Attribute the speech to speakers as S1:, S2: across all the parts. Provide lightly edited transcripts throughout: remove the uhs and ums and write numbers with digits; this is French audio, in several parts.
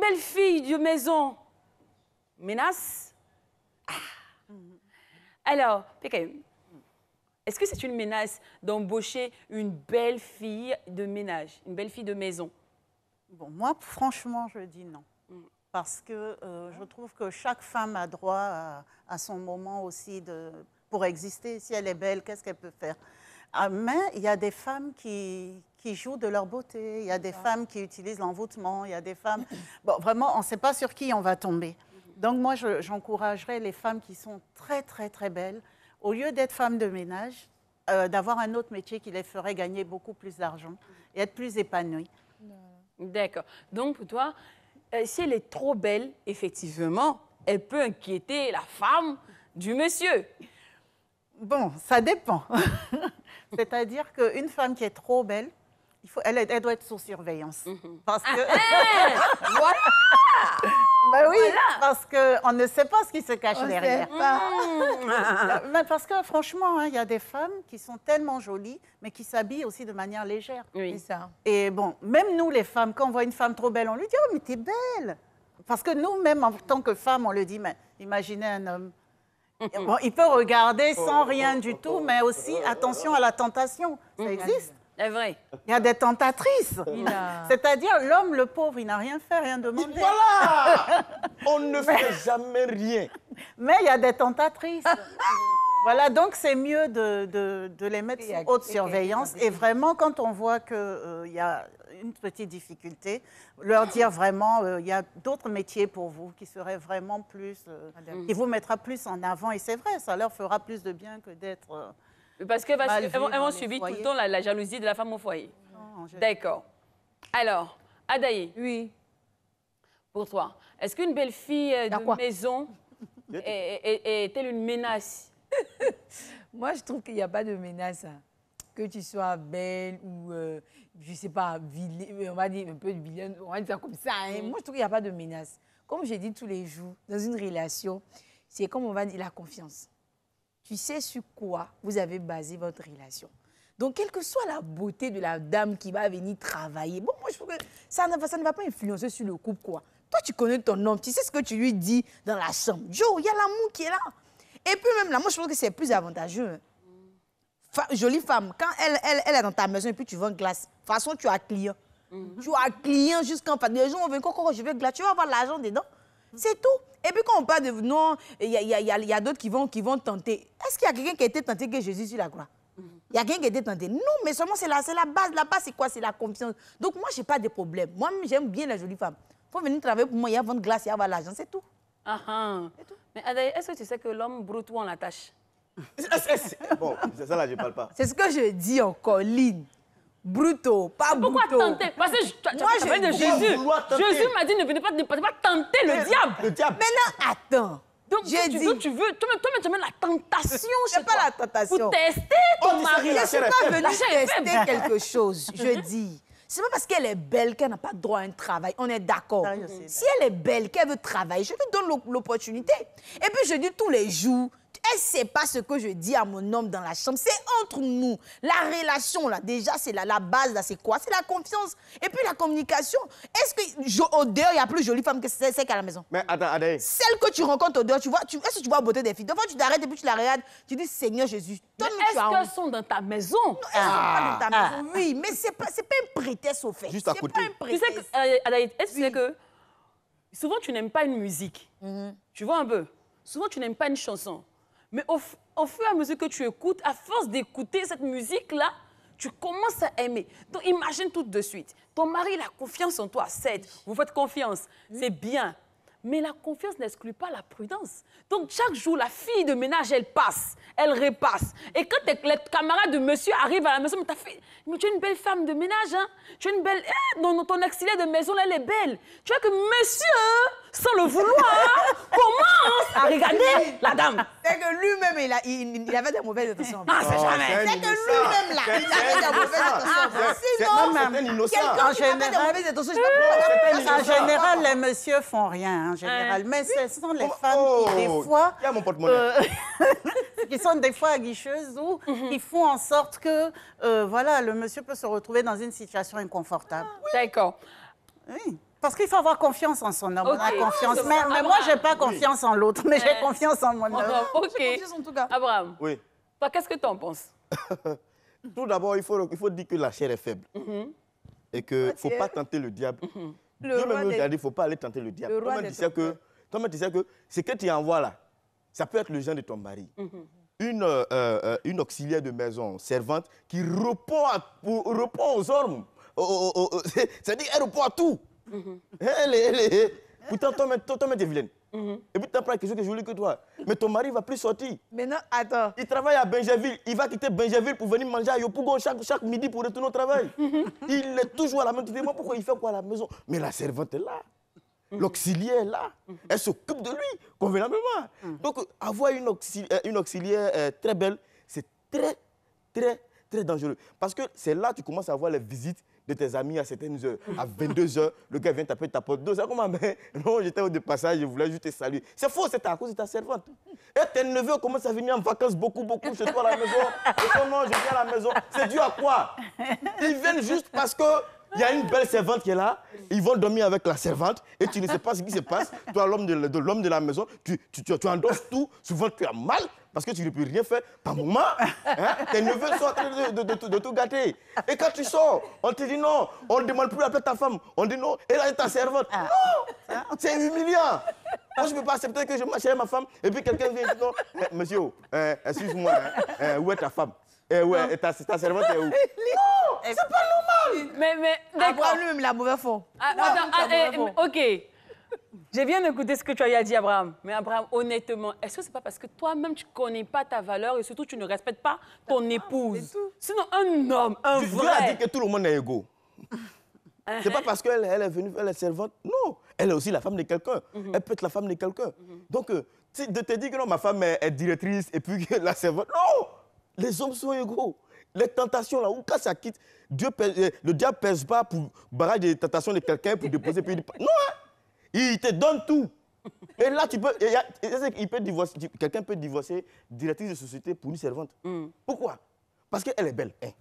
S1: belle-fille de maison menace? Alors, Pékin, est-ce que c'est une menace d'embaucher une belle-fille de ménage, une belle-fille de maison?
S2: Bon, moi, franchement, je dis non. Parce que je trouve que chaque femme a droit à son moment aussi pour exister. Si elle est belle, qu'est-ce qu'elle peut faire? Mais il y a des femmes qui jouent de leur beauté, il y a des femmes qui utilisent l'envoûtement, il y a des femmes... Bon, vraiment, on ne sait pas sur qui on va tomber. Donc moi, j'encouragerais les femmes qui sont très, très, très belles, au lieu d'être femmes de ménage, d'avoir un autre métier qui les ferait gagner beaucoup plus d'argent et être plus épanouies.
S1: D'accord. Donc, pour toi, si elle est trop belle, effectivement, elle peut inquiéter la femme du monsieur.
S2: Bon, ça dépend. C'est-à-dire qu'une femme qui est trop belle, elle doit être sous surveillance. Parce que...
S1: Voilà!
S2: Ben oui,
S1: Voilà.
S2: parce qu'on ne sait pas ce qui se cache derrière. Mais parce que franchement, il y a des femmes qui sont tellement jolies, mais qui s'habillent aussi de manière légère.
S1: Oui.
S3: C'est ça.
S2: Et bon, même nous les femmes, quand on voit une femme trop belle, on lui dit « Oh, mais t'es belle !» Parce que nous-mêmes, en tant que femmes, on le dit, mais imaginez un homme. Bon, il peut regarder sans rien du tout, mais aussi attention à la tentation. Ça existe.
S1: C'est vrai.
S2: Il y a des tentatrices.
S3: a-
S2: C'est-à-dire, l'homme, le pauvre, il n'a rien fait, rien demandé.
S4: Voilà! On ne fait jamais rien.
S2: Mais il y a des tentatrices. Voilà, donc c'est mieux de les mettre sous haute surveillance. Et vraiment, quand on voit qu'il y a une petite difficulté, leur dire vraiment, il y a d'autres métiers pour vous qui seraient vraiment plus... qui vous mettra plus en avant. Et c'est vrai, ça leur fera plus de bien que d'être...
S1: Parce qu'elles
S2: mal vues
S1: vont
S2: dans les
S1: subir tout le
S2: foyers.
S1: temps la jalousie de la femme au foyer.
S2: Non,
S1: D'accord. Alors, Adaï,
S3: Oui.
S1: pour toi, est-ce qu'une belle-fille de
S3: quoi
S1: maison est-elle une menace?
S3: Moi, je trouve qu'il n'y a pas de menace. Hein. Que tu sois belle ou, je ne sais pas, vilaine, on va dire un peu vilaine, on va dire ça comme ça. Hein. Moi, je trouve qu'il n'y a pas de menace. Comme je dis tous les jours, dans une relation, c'est comme on va dire la confiance. Tu sais sur quoi vous avez basé votre relation. Donc, quelle que soit la beauté de la dame qui va venir travailler, bon, moi, je trouve que ça ne va pas influencer sur le couple, quoi. Toi, tu connais ton homme, tu sais ce que tu lui dis dans la chambre. Joe, il y a l'amour qui est là. Et puis même là, moi, je trouve que c'est plus avantageux. Hein. Jolie femme, quand elle est dans ta maison et puis tu vends glace, de toute façon, tu as client. Tu as client jusqu'en fait. Les gens vont venir, quand je veux glace, tu vas avoir l'argent dedans. C'est tout. Et puis quand on parle de... Non, il y a d'autres qui vont tenter. Est-ce qu'il y a quelqu'un qui a été tenté que Jésus sur la croix? Il y a quelqu'un qui a été tenté? Non, mais seulement c'est la base. La base, c'est quoi? C'est la confiance. Donc moi, je n'ai pas de problème. Moi, j'aime bien la jolie femme. Il faut venir travailler pour moi, il y a vendre glace, il y a avoir l'argent, c'est tout.
S1: Mais Adaï, est-ce que tu sais que l'homme brute ou on l'attache?
S4: Bon, c'est ça là, je ne parle pas.
S3: C'est ce que je dis encore, Lynn. Bruto, pas bruto.
S1: Pourquoi tenter? Parce que tu as parlé de Jésus. Jésus m'a dit ne venez pas tenter le diable.
S4: Le diable.
S3: Maintenant, attends.
S1: Donc,
S3: J'ai dit...
S1: tu veux, toi-même, tu mets la tentation
S3: C'est pas la tentation.
S1: pour tester ton mari.
S3: Je ne suis pas venue
S1: La chair est
S3: tester
S1: faible.
S3: quelque chose, je dis. C'est pas parce qu'elle est belle qu'elle n'a pas droit à un travail. On est d'accord. Si elle est belle, qu'elle veut travailler, je lui donne l'opportunité. Et puis, je dis tous les jours, elle ne sait pas ce que je dis à mon homme dans la chambre. C'est entre nous. La relation, là, déjà, c'est la base, là, c'est quoi? C'est la confiance. Et puis, la communication. Est-ce qu'au dehors, il y a plus jolie femme que celle qui est à la maison?
S4: Mais attends, Adaï.
S3: Celle que tu rencontres au dehors, est-ce que tu vois la beauté des filles? Des fois, tu t'arrêtes et puis tu la regardes. Tu dis, Seigneur Jésus,
S1: Mais
S3: donne-nous tu as
S1: est-ce
S3: honte.
S1: qu'elles sont dans ta maison?
S3: Elles sont pas dans ta maison, oui, mais c'est pas un prétexte au fait.
S4: Juste à
S3: C'est
S4: côté.
S3: pas un
S1: Tu sais
S3: prétexte.
S1: que, Adaïd, est-ce que tu sais que souvent tu n'aimes pas une musique? Tu vois un peu? Souvent tu n'aimes pas une chanson. Mais au fur et à mesure que tu écoutes, à force d'écouter cette musique-là, tu commences à aimer. Donc imagine tout de suite. Ton mari, il a confiance en toi, certes. Vous faites confiance, c'est bien. Mais la confiance n'exclut pas la prudence. Donc, chaque jour, la fille de ménage, elle passe, elle repasse. Et quand les camarades de monsieur arrivent à la maison, mais tu es une belle femme de ménage, hein? Tu es une belle... non, ton auxiliaire de maison, là, elle est belle. Tu vois que monsieur, sans le vouloir, commence à regarder la dame.
S3: C'est que lui-même, il avait des mauvaises intentions.
S1: Ah, c'est jamais.
S3: C'est que lui-même, là, il avait des mauvaises intentions. Sinon,
S4: C'est un innocent.
S3: quelqu'un qui n'a pas des mauvaises intentions, je ne sais pas
S2: En général, les messieurs font rien, en général. Mais ce sont les femmes qui, des fois,
S4: Il y a mon porte-monnaie.
S2: qui sont des fois aguicheuses ou qui font en sorte que, voilà, le monsieur peut se retrouver dans une situation inconfortable.
S1: D'accord.
S2: Oui. Parce qu'il faut avoir confiance en son homme.
S1: Ok.
S2: On a confiance.
S1: Ah,
S2: Mais moi, je n'ai pas confiance en l'autre, mais j'ai confiance en mon homme.
S1: Ok.
S3: Confiance en tout cas.
S1: Abraham,
S4: Oui.
S1: toi, qu'est-ce que tu en penses?
S4: Tout d'abord, il faut dire que la chair est faible. Et qu'il ne faut pas tenter le diable.
S3: Le
S4: Dieu
S3: roi
S4: même nous
S3: des-
S4: a dit, il ne faut pas aller tenter le diable.
S3: Le roi
S4: Toi-même,
S3: des
S4: tu sais que,
S3: trompeurs.
S4: toi-même, tu sais que ce que tu envoies là, ça peut être le genre de ton mari. Une auxiliaire de maison, servante, qui répond aux hommes. C'est-à-dire, elle répond à tout. Pourtant, toi-même, tu es vilaine. Et puis, tu apprends quelque chose qui est joli que toi. Mais ton mari ne va plus sortir.
S3: Maintenant, attends.
S4: Il travaille à Benjerville. Il va quitter Benjerville pour venir manger à Yopougon chaque midi pour retourner au travail. Il est toujours à la maison. Tu te demandes pourquoi il fait quoi à la maison. Mais la servante est là. L'auxiliaire est là. Elle s'occupe de lui convenablement. Donc, avoir une auxiliaire très belle, c'est très, très, très dangereux. Parce que c'est là que tu commences à avoir les visites de tes amis à certaines heures. À 22 heures, le gars vient taper ta porte. C'est comment, mais non, j'étais au passage, je voulais juste te saluer. C'est faux, c'est à cause de ta servante. Et tes neveux commencent à venir en vacances beaucoup chez toi à la maison. Et toi, non, je viens à la maison. C'est dû à quoi? Ils viennent juste parce que il y a une belle servante qui est là, ils vont dormir avec la servante et tu ne sais pas ce qui se passe. Toi, l'homme de la maison, tu endosses tout. Souvent, tu as mal parce que tu ne peux rien faire. Par moment, tes neveux sont en train de tout gâter. Et quand tu sors, on te dit non, on ne demande plus d'appeler ta femme. On dit non, elle est ta servante. Non, c'est humiliant. Moi, je ne peux pas accepter que je marche avec ma femme et puis quelqu'un vient et dit non, monsieur, excuse-moi, où est ta femme? Ouais, et ta servante est où? Non, c'est pas normal.
S1: Mais d'accord.
S3: Abraham, la mauvaise foi.
S1: Ok. J'ai bien écouté ce que tu as dit, Abraham. Mais Abraham, honnêtement, est-ce que c'est pas parce que toi-même, tu ne connais pas ta valeur et surtout, tu ne respectes pas ton épouse? Sinon, un homme, un
S4: Dieu a
S1: vrai...
S4: dit que tout le monde est égaux. C'est pas parce qu'elle est venue, elle est servante. Non, elle est aussi la femme de quelqu'un. Elle peut être la femme de quelqu'un. Donc, de te dire que non, ma femme est directrice et puis que la servante... Non, les hommes sont égaux. Les tentations, là, où quand ça quitte, le diable ne pèse pas pour barrage des tentations de quelqu'un pour déposer. Puis non, hein? Il te donne tout. Et là, quelqu'un peut divorcer directrice de société pour une servante. Pourquoi? Parce qu'elle est belle. Hein.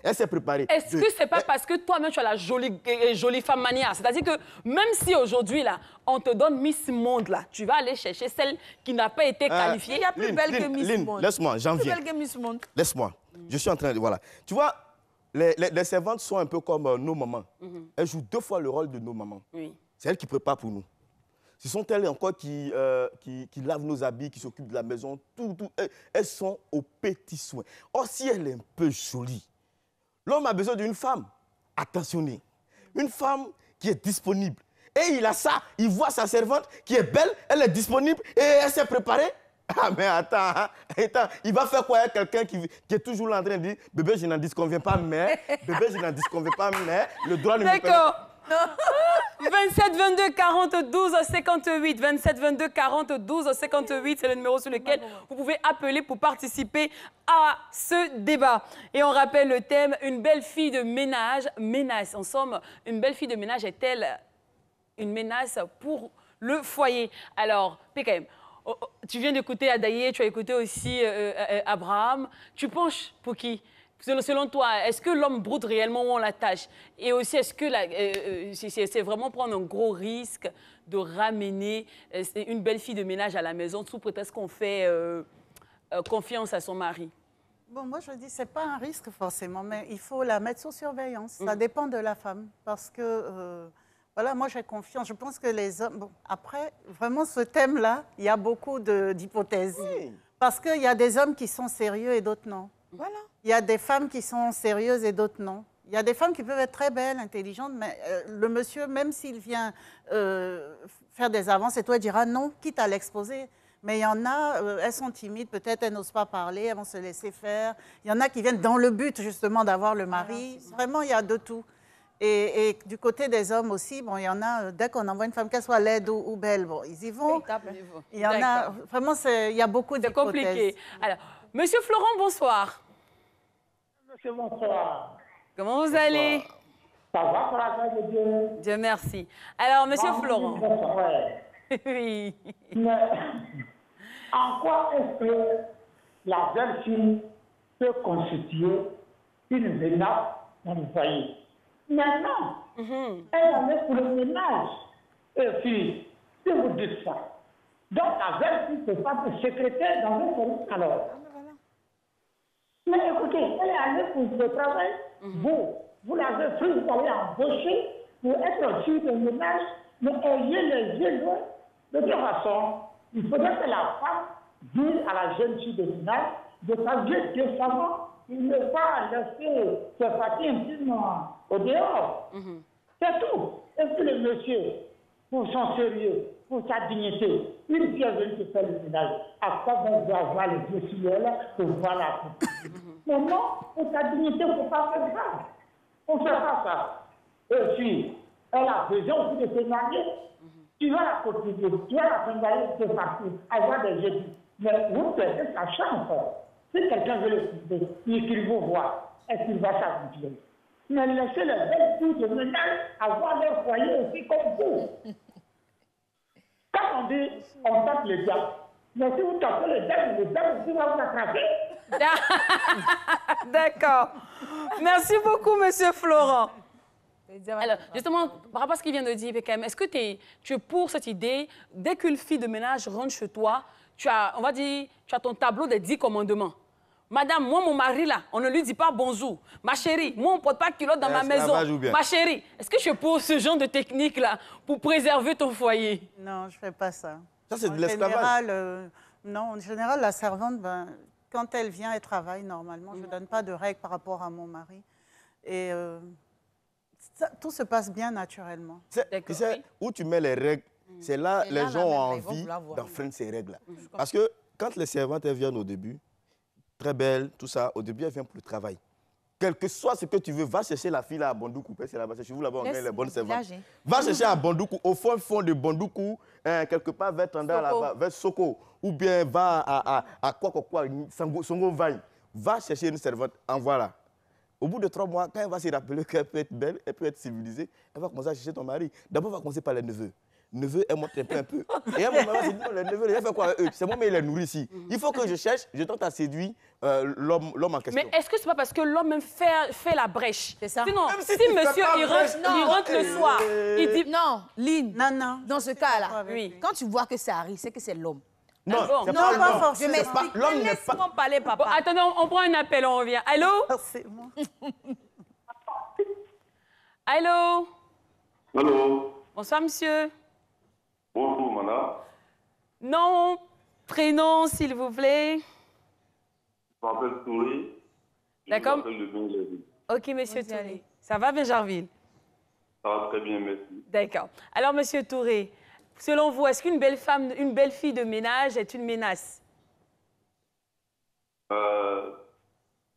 S4: Elle s'est préparée.
S1: Est-ce que c'est pas parce que toi-même, tu as la jolie femme mania? C'est-à-dire que même si aujourd'hui, là, on te donne Miss Monde, là, tu vas aller chercher celle qui n'a pas été qualifiée.
S3: Il y a plus belle que Miss Monde.
S4: Laisse-moi, j'en viens.
S3: Plus belle que Miss Monde.
S4: Laisse-moi. Je suis en train de... Voilà. Tu vois, les servantes sont un peu comme nos mamans. Elles jouent 2 fois le rôle de nos mamans.
S1: Oui.
S4: C'est elles qui préparent pour nous. Ce sont elles encore qui lavent nos habits, qui s'occupent de la maison, tout. Elles sont aux petits soins. Or, si elle est un peu jolie, l'homme a besoin d'une femme attentionnée, une femme qui est disponible. Et il a ça, il voit sa servante qui est belle, elle est disponible et elle s'est préparée. Ah, mais attends, il va faire quoi avec quelqu'un qui est toujours là en train de dire « Bébé, je n'en disconviens pas, mais... Bébé, je n'en disconviens pas, mais... » Le droit ne me permet
S1: D'accord. 27 22 40 12 58 27 22 40 12 58, c'est le numéro sur lequel vous pouvez appeler pour participer à ce débat. Et on rappelle le thème, une belle fille de ménage. En somme, une belle fille de ménage est-elle une menace pour le foyer? Alors, PKM, tu viens d'écouter Adaye, tu as écouté aussi Abraham. Tu penches pour qui? Selon toi, est-ce que l'homme broute réellement où on l'attache? Et aussi, est-ce que c'est vraiment prendre un gros risque de ramener une belle fille de ménage à la maison sous prétexte qu'on fait confiance à son mari?
S2: Bon, moi, je dis, ce n'est pas un risque forcément, mais il faut la mettre sous surveillance. Ça dépend de la femme. Parce que, voilà, moi, j'ai confiance. Je pense que les hommes... Bon, après, vraiment, ce thème-là, il y a beaucoup d'hypothèses.
S4: Oui.
S2: Parce qu'il y a des hommes qui sont sérieux et d'autres non.
S3: Voilà.
S2: Il y a des femmes qui sont sérieuses et d'autres non. Il y a des femmes qui peuvent être très belles, intelligentes, mais le monsieur, même s'il vient faire des avances, et toi, il dira non, quitte à l'exposer. Mais il y en a, elles sont timides, peut-être elles n'osent pas parler, elles vont se laisser faire. Il y en a qui viennent dans le but, justement, d'avoir le mari. Vraiment, il y a de tout. Et du côté des hommes aussi, bon, il y en a, dès qu'on envoie une femme, qu'elle soit laide ou belle, bon, ils y vont. Il y en a, vraiment, il y a beaucoup d'hypothèses.
S1: C'est compliqué. Alors, Monsieur Florent, bonsoir.
S5: Monsieur, bonsoir.
S1: Comment vous allez?
S5: Ça va pour la grâce de Dieu?
S1: Dieu merci. Alors, Monsieur Florent.
S5: Ouais.
S1: Oui.
S5: Mais en quoi est-ce que la jeune fille peut constituer une menace dans le foyer? Maintenant, elle en est pour le ménage. Et puis, si vous dites ça, donc la veille, c'est pas de secrétaire dans un service alors. Mais écoutez, elle est allée pour le travail. Vous l'avez pris, vous allez embaucher pour être fille de ménage, mais ayez les yeux loin. De toute façon, il faudrait que la femme dise à la jeune fille de ménage de s'habiller décemment, il ne pas laisser ses parties intimes au dehors. C'est tout. Et puis le monsieur, pour son sérieux, pour sa dignité, une fille est venue se faire le ménage. À quoi on doit avoir les yeux sur elle pour voir la coupe. Mais non, pour sa dignité, il ne faut pas faire ça. On ne fait pas ça. Et puis, elle a besoin aussi de se marier. Tu vas la cotiser, tu vas la faire marier de partir, avoir des jeudis. Mais vous perdez sa chance. Si quelqu'un veut l'écouter, il vous voit, est-ce qu'il va s'accomplir? Mais laissez les belles filles de ménage avoir leur foyer aussi comme vous. Quand on dit on tape le diable, mais si vous tapez le diable aussi va vous attraper.
S1: D'accord. Merci beaucoup, monsieur Florent. Alors, justement, par rapport à ce qu'il vient de dire, PKM, est-ce que tu es pour cette idée, dès qu'une fille de ménage rentre chez toi, tu as, on va dire, tu as ton tableau des 10 commandements. Madame, moi, mon mari, là, on ne lui dit pas bonjour. Ma chérie, moi, on ne porte pas de culotte dans ma maison. Ma chérie, est-ce que je pose ce genre de technique-là pour préserver ton foyer?
S2: Non, je ne fais pas ça.
S4: Ça, c'est de l'esclavage.
S2: Non, en général, la servante, quand elle vient, elle travaille normalement. Je ne donne pas de règles par rapport à mon mari. Et tout se passe bien naturellement.
S4: Tu sais, où tu mets les règles, c'est là que les gens ont envie d'enfreindre ces règles-là. Parce que quand les servantes elles viennent au début, très belles, tout ça, au début, elles viennent pour le travail. Quel que soit ce que tu veux, va chercher la fille là à Bondoukou. C'est là-bas, chez vous là-bas, on gagne les bonnes servantes. Va chercher à Bondoukou, au fond de Bondoukou, quelque part vers Tanda, là-bas, vers Soko, ou bien va à quoi, Songo Vaille. Va chercher une servante, envoie-la. Au bout de 3 mois, quand elle va se rappeler qu'elle peut être belle, elle peut être civilisée, elle va commencer à chercher ton mari. D'abord, elle va commencer par les neveux. Neveux, elle monte un peu. Et à un moment, elle se dit, non, les neveux, elle fait quoi avec eux? C'est moi, mais il les nourrit ici. Il faut que je cherche, je tente à séduire l'homme en question.
S1: Mais est-ce que c'est pas parce que l'homme même fait la brèche?
S3: C'est ça.
S1: Sinon, si monsieur, il rentre le soir, il dit...
S3: Non, Lynn,
S2: non.
S3: Dans ce cas-là,
S1: Oui.
S3: quand tu vois que ça arrive, c'est que c'est l'homme.
S4: Non,
S1: bon.
S4: c'est
S2: Non,
S4: pas
S2: pas
S4: l'homme.
S2: forcément.
S3: Je m'explique.
S4: L'homme n'est pas...
S3: Laisse-moi parler, papa.
S1: Bon, attendez, on prend un appel, on revient. Allô?
S2: Forcément.
S1: Allô?
S6: Allô?
S1: Bonsoir, monsieur.
S6: Bonjour, madame.
S1: Nom, prénom, s'il vous plaît.
S6: Je m'appelle Touré.
S1: D'accord.
S6: Je m'appelle le Benjarville.
S1: Ok, monsieur Touré. Ça va, Benjarville?
S6: Ça va très bien, merci.
S1: D'accord. Alors, monsieur Touré, selon vous, est-ce qu'une belle femme, une belle fille de ménage est une menace?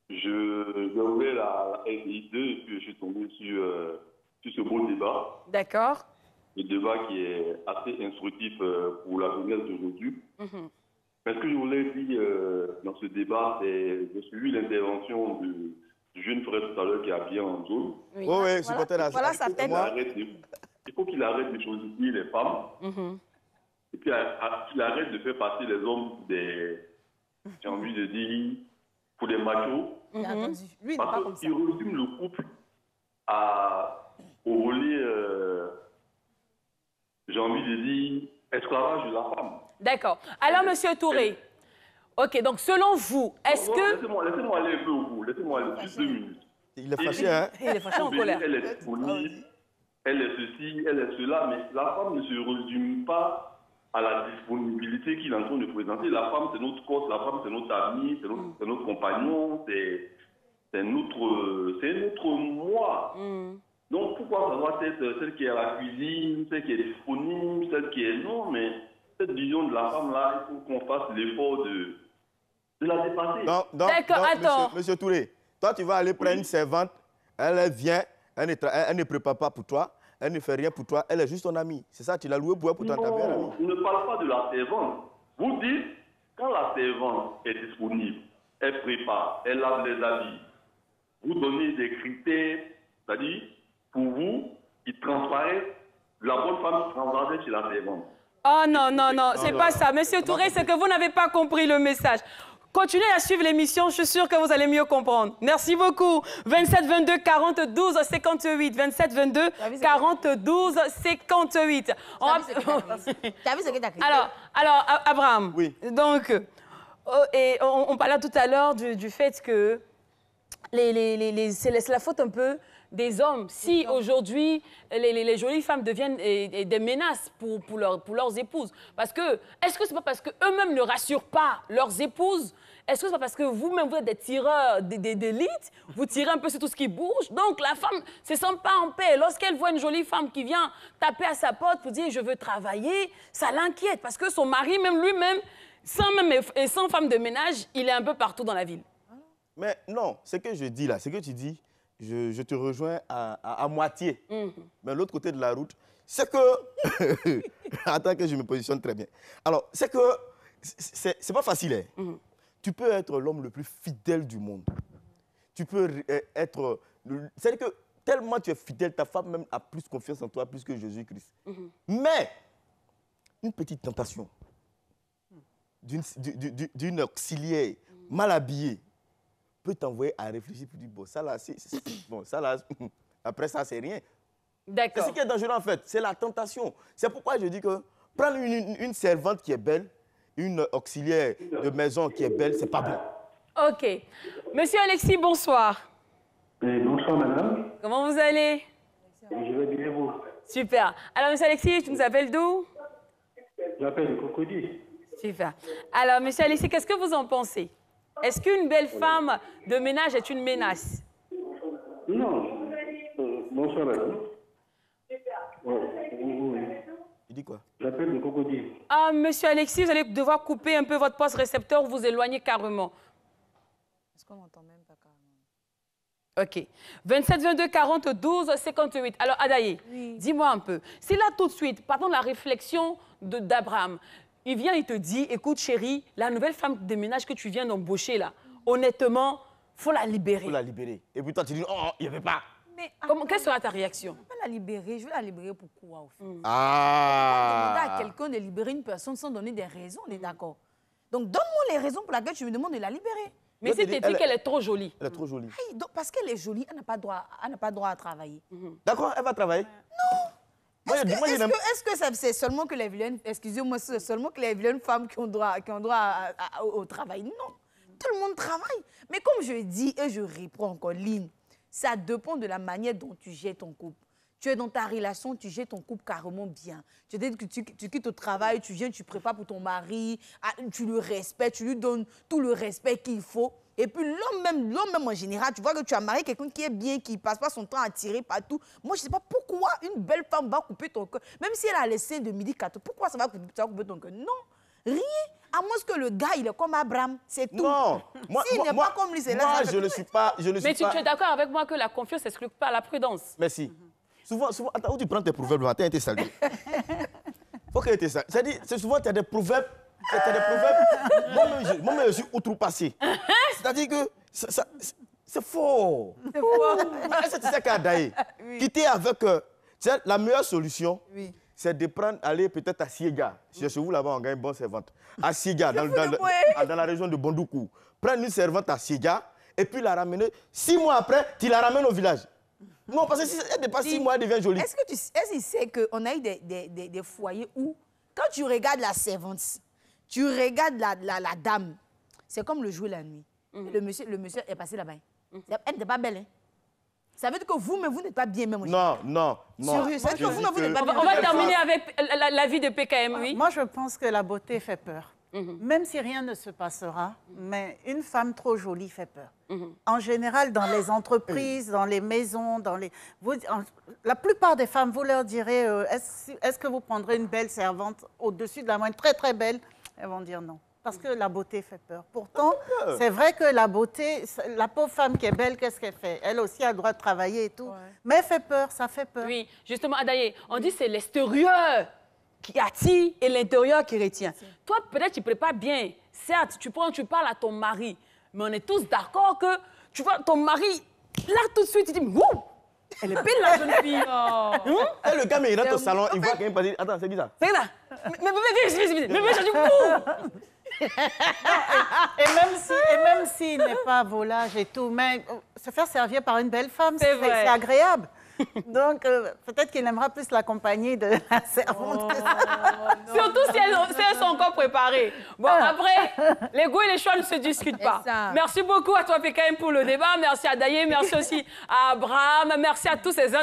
S6: J'ai ouvert la RDI 2 et puis je suis tombé sur ce beau débat.
S1: D'accord.
S6: Le débat qui est assez instructif pour la jeunesse d'aujourd'hui. Mais ce que je voulais dire dans ce débat, c'est j'ai suivi l'intervention du jeune frère tout à l'heure qui est habillé en jaune.
S1: Oui,
S4: Oui, supporter la...
S3: Voilà sa tête.
S6: Il faut qu'il arrête de choisir les femmes. Et puis qu'il arrête de faire passer les hommes des... J'ai envie de dire... pour des machos.
S3: Bien entendu. Lui, il n'est pas comme
S6: Parce
S3: ça.
S6: qu'il résume le couple au volet, j'ai envie de dire, esclavage de la femme.
S1: D'accord. Alors, monsieur Touré, ok, donc selon vous, est-ce que...
S6: Laissez-moi aller un peu au bout, laissez-moi aller juste 2 minutes.
S4: Il est fâché, hein?
S1: Il est fâché en colère.
S6: Elle est disponible, elle est ceci, elle est cela, mais la femme ne se résume pas à la disponibilité qu'il est en train de présenter. La femme, c'est notre corps, la femme, c'est notre ami, c'est notre compagnon, c'est notre moi. Donc, pourquoi ça doit être celle qui est à la cuisine, celle qui est disponible, celle qui est... Non, mais cette vision de la femme-là, il faut qu'on fasse l'effort de la dépasser.
S1: D'accord, attends.
S4: Monsieur Touré, toi, tu vas aller prendre une servante, elle vient, elle ne prépare pas pour toi, elle ne fait rien pour toi, elle est juste ton amie. C'est ça, tu l'as loué pour t'en taper.
S6: Non, je ne parle pas de la servante. Vous dites, quand la servante est disponible, elle prépare, elle lave les habits, vous donnez des critères, c'est-à-dire, pour vous, qui transparaissent, la bonne femme qui transparaît chez la servante.
S1: Oh non, non, non, c'est pas ça. Monsieur Touré, c'est que vous n'avez pas compris le message. Continuez à suivre l'émission, je suis sûre que vous allez mieux comprendre. Merci beaucoup. 27 22 40 12 58. 27 22 40 12 58.
S3: T'as vu ce que t'as écrit?
S1: Alors, Abraham.
S4: Oui.
S1: Donc, on parlait tout à l'heure du fait que c'est la faute un peu des hommes. Si aujourd'hui, les jolies femmes deviennent des menaces pour leurs épouses, parce que, est-ce que c'est pas parce qu'eux-mêmes ne rassurent pas leurs épouses? Est-ce que c'est pas parce que vous-même, vous êtes des tireurs d'élite, vous tirez un peu sur tout ce qui bouge? Donc, la femme ne se sent pas en paix. Lorsqu'elle voit une jolie femme qui vient taper à sa porte pour dire « je veux travailler », ça l'inquiète, parce que son mari, même lui-même, sans femme de ménage, il est un peu partout dans la ville.
S4: Mais non, ce que je dis là, ce que tu dis, je te rejoins à moitié. Mais l'autre côté de la route, c'est que... Attends que je me positionne très bien. Alors, c'est que c'est pas facile. Hein. Tu peux être l'homme le plus fidèle du monde. Tu peux être... C'est-à-dire que tellement tu es fidèle, ta femme même a plus confiance en toi, plus que Jésus-Christ. Mais, une petite tentation d'une auxiliaire mal habillée peut t'envoyer à réfléchir pour dire, bon, ça là, bon, ça là, après ça, c'est rien.
S1: D'accord.
S4: C'est ce qui est dangereux en fait, c'est la tentation. C'est pourquoi je dis que prendre une servante qui est belle, une auxiliaire de maison qui est belle, c'est pas bon.
S1: OK. Monsieur Alexis, bonsoir.
S5: Bonsoir, madame.
S1: Comment vous allez?
S5: Je vais bien, vous.
S1: Super. Alors, monsieur Alexis, tu nous appelles d'où?
S5: J'appelle Cocody.
S1: Super. Alors, monsieur Alexis, qu'est-ce que vous en pensez? Est-ce qu'une belle femme de ménage est une menace?
S5: Non. Bonsoir, madame.
S4: Il dit quoi?
S5: J'appelle le Cocody.
S1: Ah, monsieur Alexis, vous allez devoir couper un peu votre poste récepteur ou vous éloigner carrément.
S3: Est-ce qu'on n'entend même pas carrément?
S1: OK. 27 22 40 12 58. Alors, Adaye, dis-moi un peu. Si là, tout de suite, partons de la réflexion d'Abraham, il vient, il te dit, écoute, chérie, la nouvelle femme de ménage que tu viens d'embaucher, là, honnêtement, il faut la libérer.
S4: Il faut la libérer. Et puis toi, tu dis, oh, il n'y avait pas.
S3: Mais
S1: Quelle sera ta réaction?
S3: je ne vais pas la libérer. Je vais la libérer pourquoi, au fait?
S4: Ah.
S3: Demander à quelqu'un de libérer une personne sans donner des raisons, on est d'accord. Donc, donne-moi les raisons pour lesquelles tu me demandes de la libérer.
S1: Mais si tu dis qu'elle est trop jolie.
S4: Elle est trop jolie.
S3: Hey, donc, parce qu'elle est jolie, elle n'a pas droit à travailler.
S4: D'accord, elle va travailler. Non.
S3: Est-ce que c'est seulement que les vilaines, excusez-moi, c'est seulement que les vilaines femmes qui ont droit au travail? Non, tout le monde travaille. Mais comme je dis et je reprends encore, Lynn, ça dépend de la manière dont tu gères ton couple. Tu es dans ta relation, tu gères ton couple carrément bien. Tu dis que tu quittes au travail, tu viens, tu prépares pour ton mari, tu le respectes, tu lui donnes tout le respect qu'il faut. Et puis l'homme même en général, tu vois que tu as marié quelqu'un qui est bien, qui ne passe pas son temps à tirer partout. Moi, je ne sais pas pourquoi une belle femme va couper ton cœur. Même si elle a laissé de midi 4, pourquoi ça va couper ton cœur? Non, rien. À moins que le gars, il est comme Abraham, c'est tout.
S4: Non,
S3: S'il n'est pas comme lui, c'est là.
S4: Moi, je ne suis pas...
S1: Mais tu es d'accord avec moi que la confiance n'exclut pas la prudence?
S4: Merci. Souvent, attends, où tu prends tes proverbes, tu as été salué. Faut qu'il ait été salué. C'est souvent, tu as des proverbes. Moi-même, je suis outrepassé. C'est-à-dire que c'est faux.
S3: C'est faux.
S4: Est-ce que tu sais qu'Adaye, quitter avec... la meilleure solution, c'est de aller peut-être à Siega. Chez vous, là-bas, on gagne une bonne servante. À Siega, dans la région de Bondoukou. Prendre une servante à Siega et puis la ramener. 6 mois après, tu la ramènes au village. Non, parce que si elle dépasse 6 mois, elle devient jolie.
S3: Est-ce que tu sais qu'on a eu des foyers où, quand tu regardes la servante, tu regardes la dame, c'est comme le jour et la nuit. Le monsieur est passé là-bas. Elle n'était pas belle. Hein? Ça veut dire que vous n'êtes pas bien même.
S4: Non.
S3: Sérieux, ça veut dire que vous n'êtes pas bien.
S1: On va terminer avec l'avis de PKM, oui.
S2: Moi, je pense que la beauté fait peur. Même si rien ne se passera, mais une femme trop jolie fait peur. En général, dans les entreprises, dans les maisons, la plupart des femmes, vous leur direz, est-ce que vous prendrez une belle servante au-dessus de la moyenne, très très belle? Elles vont dire non. Parce que la beauté fait peur. Pourtant, c'est vrai que la beauté, la pauvre femme qui est belle, qu'est-ce qu'elle fait? Elle aussi a le droit de travailler et tout. Ouais. Mais elle fait peur, ça fait peur.
S1: Oui, justement, Adaye, on dit que c'est l'extérieur qui attire et l'intérieur qui retient. Toi, peut-être tu prépares bien. Certes, tu parles à ton mari, mais on est tous d'accord que, tu vois, ton mari, là, tout de suite, tu dis, wouh! Elle est belle, la jeune fille.
S4: Et le gars, il rentre au salon, il voit quelqu'un passer. Attends, c'est qui ça?
S1: C'est ça. Mais viens, j'ai dit, wouh!
S2: Et même s'il n'est pas volage et tout, mais se faire servir par une belle femme, c'est agréable. Donc, peut-être qu'il aimera plus la compagnie de la servante.
S1: Surtout si elles sont encore préparées. Bon, après, les goûts et les choix ne se discutent pas. Merci beaucoup à toi, PKM, pour le débat. Merci à Daye, merci aussi à Abraham, merci à tous ces